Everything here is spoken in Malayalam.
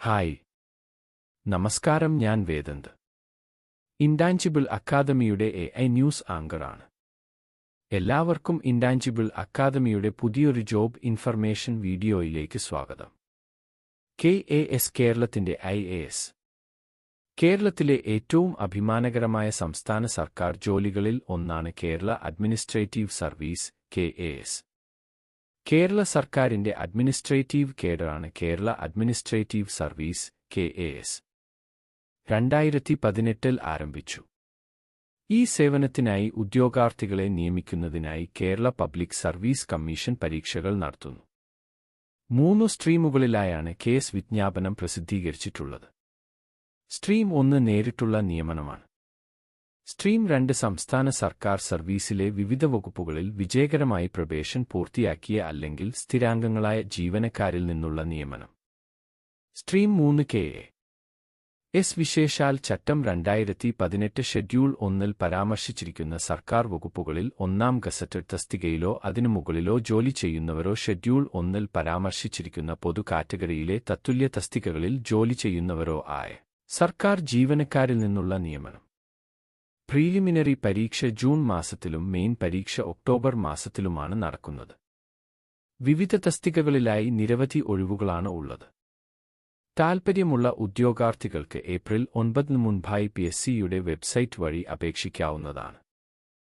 ഹായ് നമസ്കാരം, ഞാൻ വേദന്ത്. ഇൻടാഞ്ചിബിൾ അക്കാദമിയുടെ AI ന്യൂസ് ആങ്കറാണ്. എല്ലാവർക്കും ഇൻടാഞ്ചിബിൾ അക്കാദമിയുടെ പുതിയൊരു ജോബ് ഇൻഫർമേഷൻ വീഡിയോയിലേക്ക് സ്വാഗതം. KAS കേരളത്തിന്റെ IAS. കേരളത്തിലെ ഏറ്റവും അഭിമാനകരമായ സംസ്ഥാന സർക്കാർ ജോലികളിൽ ഒന്നാണ് Kerala administrative service KAS. Kerala സർക്കാരിന്റെ അഡ്മിനിസ്ട്രേറ്റീവ് കേഡറാണ് കേരള അഡ്മിനിസ്ട്രേറ്റീവ് സർവീസ് KAS. 2018 ആരംഭിച്ചു. ഈ സേവനത്തിനായി ഉദ്യോഗാർത്ഥികളെ നിയമിക്കുന്നതിനായി കേരള പബ്ലിക് സർവീസ് കമ്മീഷൻ പരീക്ഷകൾ നടത്തുന്നു. 3 സ്ട്രീമുകളിലായാണ് KAS വിജ്ഞാപനം പ്രസിദ്ധീകരിച്ചിട്ടുള്ളത്. സ്ട്രീം 1 നേരിട്ടുള്ള നിയമനമാണ്. സ്ട്രീം 2 സംസ്ഥാന സർക്കാർ സർവീസിലെ വിവിധ വകുപ്പുകളിൽ വിജയകരമായി പ്രൊബേഷൻ പൂർത്തിയാക്കിയ അല്ലെങ്കിൽ സ്ഥിരാംഗങ്ങളായ ജീവനക്കാരിൽ നിന്നുള്ള നിയമനം. സ്ട്രീം 3 KAS വിശേഷാൽ ചട്ടം 2018 ഷെഡ്യൂൾ 1-ൽ പരാമർശിച്ചിരിക്കുന്ന സർക്കാർ വകുപ്പുകളിൽ 1-ാം ഗസറ്റഡ് തസ്തികയിലോ അതിനു മുകളിലോ ജോലി ചെയ്യുന്നവരോ ഷെഡ്യൂൾ 1-ൽ പരാമർശിച്ചിരിക്കുന്ന പൊതു കാറ്റഗറിയിലെ തത്തുല്യ തസ്തികകളിൽ ജോലി ചെയ്യുന്നവരോ ആയ സർക്കാർ ജീവനക്കാരിൽ നിന്നുള്ള നിയമനം. പ്രീലിമിനറി പരീക്ഷ ജൂൺ മാസത്തിലും മെയിൻ പരീക്ഷ ഒക്ടോബർ മാസത്തിലുമാണ് നടക്കുന്നത്. വിവിധ തസ്തികകളിലായി നിരവധി ഒഴിവുകളാണ് ഉള്ളത്. താൽപ്പര്യമുള്ള ഉദ്യോഗാർത്ഥികൾക്ക് ഏപ്രിൽ 9 മുൻപായി PSCയുടെ വെബ്സൈറ്റ് വഴി അപേക്ഷിക്കാവുന്നതാണ്.